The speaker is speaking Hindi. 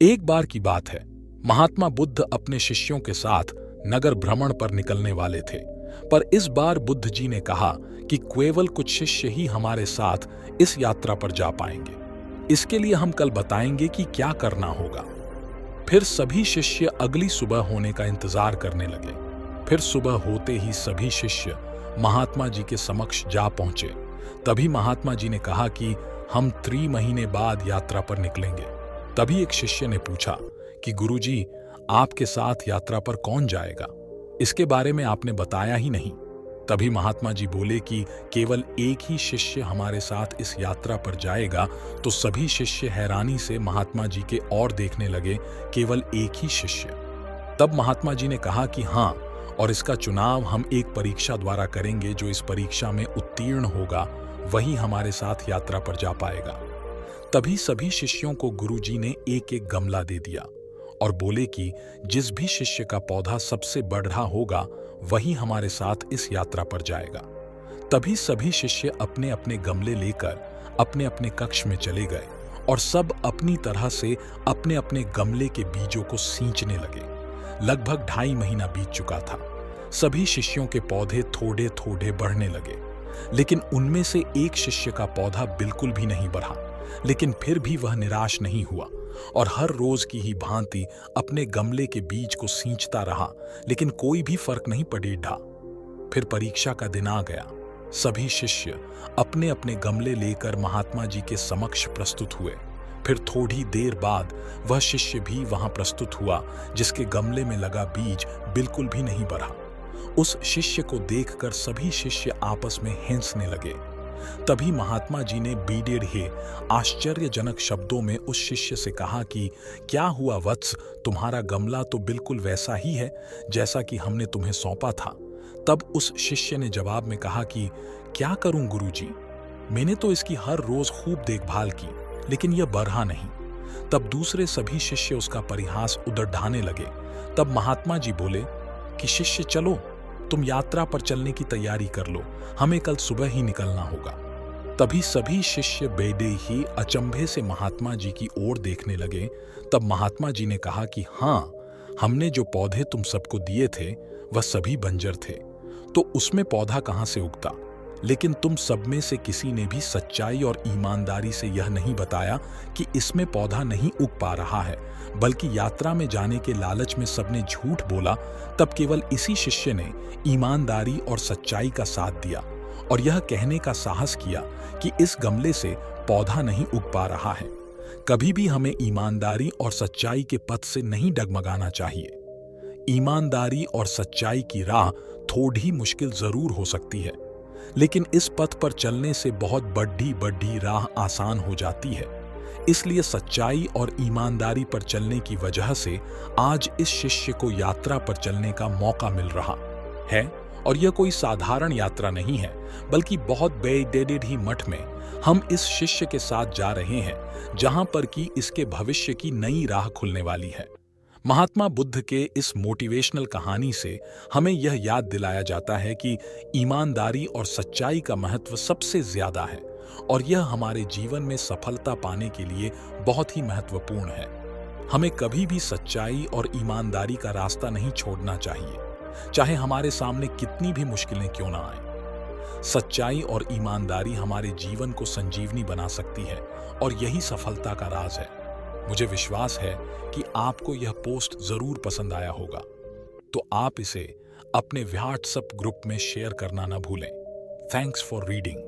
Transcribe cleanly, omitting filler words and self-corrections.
एक बार की बात है, महात्मा बुद्ध अपने शिष्यों के साथ नगर भ्रमण पर निकलने वाले थे। पर इस बार बुद्ध जी ने कहा कि केवल कुछ शिष्य ही हमारे साथ इस यात्रा पर जा पाएंगे। इसके लिए हम कल बताएंगे कि क्या करना होगा। फिर सभी शिष्य अगली सुबह होने का इंतजार करने लगे। फिर सुबह होते ही सभी शिष्य महात्मा जी के समक्ष जा पहुंचे। तभी महात्मा जी ने कहा कि हम 3 महीने बाद यात्रा पर निकलेंगे। तभी एक शिष्य ने पूछा कि गुरुजी, आपके साथ यात्रा पर कौन जाएगा? इसके बारे में आपने बताया ही नहीं। तभी महात्मा जी बोले कि केवल एक ही शिष्य हमारे साथ इस यात्रा पर जाएगा। तो सभी शिष्य हैरानी से महात्मा जी के ओर देखने लगे, केवल एक ही शिष्य। तब महात्मा जी ने कहा कि हाँ, और इसका चुनाव हम एक परीक्षा द्वारा करेंगे। जो इस परीक्षा में उत्तीर्ण होगा वही हमारे साथ यात्रा पर जा पाएगा। तभी सभी शिष्यों को गुरुजी ने एक एक गमला दे दिया और बोले कि जिस भी शिष्य का पौधा सबसे बढ़ रहा होगा वही हमारे साथ इस यात्रा पर जाएगा। तभी सभी शिष्य अपने अपने गमले लेकर अपने अपने कक्ष में चले गए और सब अपनी तरह से अपने अपने गमले के बीजों को सींचने लगे। लगभग 2.5 महीना बीत चुका था। सभी शिष्यों के पौधे थोड़े थोड़े बढ़ने लगे, लेकिन उनमें से एक शिष्य का पौधा बिल्कुल भी नहीं बढ़ा। लेकिन फिर भी वह निराश नहीं हुआ और हर रोज की ही भांति अपने गमले के बीज को सींचता रहा, लेकिन कोई भी फर्क नहीं पड़ेढ़ा। फिर परीक्षा का दिन आ गया। सभी शिष्य अपने अपने गमले लेकर महात्मा जी के समक्ष प्रस्तुत हुए। फिर थोड़ी देर बाद वह शिष्य भी वहां प्रस्तुत हुआ जिसके गमले में लगा बीज बिल्कुल भी नहीं बढ़ा। उस शिष्य को देखकर सभी शिष्य आपस में हंसने लगे। तभी महात्मा जी ने बीड़े आश्चर्यजनक शब्दों में उस शिष्य से कहा कि क्या हुआ वत्स, तुम्हारा गमला तो बिल्कुल वैसा ही है जैसा कि हमने तुम्हें सौंपा था। तब उस शिष्य ने जवाब में कहा कि क्या करूं गुरुजी, मैंने तो इसकी हर रोज खूब देखभाल की, लेकिन यह बढ़ा नहीं। तब दूसरे सभी शिष्य उसका परिहास उड़ाने लगे। तब महात्मा जी बोले कि शिष्य चलो, तुम यात्रा पर चलने की तैयारी कर लो, हमें कल सुबह ही निकलना होगा। तभी सभी शिष्य बेडे ही अचंभे से महात्मा जी की ओर देखने लगे। तब महात्मा जी ने कहा कि हाँ, हमने जो पौधे तुम सबको दिए थे वह सभी बंजर थे, तो उसमें पौधा कहां से उगता? लेकिन तुम सब में से किसी ने भी सच्चाई और ईमानदारी से यह नहीं बताया कि इसमें पौधा नहीं उग पा रहा है, बल्कि यात्रा में जाने के लालच में सबने झूठ बोला। तब केवल इसी शिष्य ने ईमानदारी और सच्चाई का साथ दिया और यह कहने का साहस किया कि इस गमले से पौधा नहीं उग पा रहा है। कभी भी हमें ईमानदारी और सच्चाई के पथ से नहीं डगमगाना चाहिए। ईमानदारी और सच्चाई की राह थोड़ी मुश्किल जरूर हो सकती है, लेकिन इस पथ पर चलने से बहुत बड़ी बड़ी राह आसान हो जाती है। इसलिए सच्चाई और ईमानदारी पर चलने की वजह से आज इस शिष्य को यात्रा पर चलने का मौका मिल रहा है। और यह कोई साधारण यात्रा नहीं है, बल्कि बहुत बेडेडेड ही मठ में हम इस शिष्य के साथ जा रहे हैं, जहां पर कि इसके भविष्य की नई राह खुलने वाली है। महात्मा बुद्ध के इस मोटिवेशनल कहानी से हमें यह याद दिलाया जाता है कि ईमानदारी और सच्चाई का महत्व सबसे ज्यादा है और यह हमारे जीवन में सफलता पाने के लिए बहुत ही महत्वपूर्ण है। हमें कभी भी सच्चाई और ईमानदारी का रास्ता नहीं छोड़ना चाहिए, चाहे हमारे सामने कितनी भी मुश्किलें क्यों ना आए। सच्चाई और ईमानदारी हमारे जीवन को संजीवनी बना सकती है और यही सफलता का राज है। मुझे विश्वास है कि आपको यह पोस्ट जरूर पसंद आया होगा, तो आप इसे अपने व्हाट्सएप ग्रुप में शेयर करना न भूलें। Thanks for reading.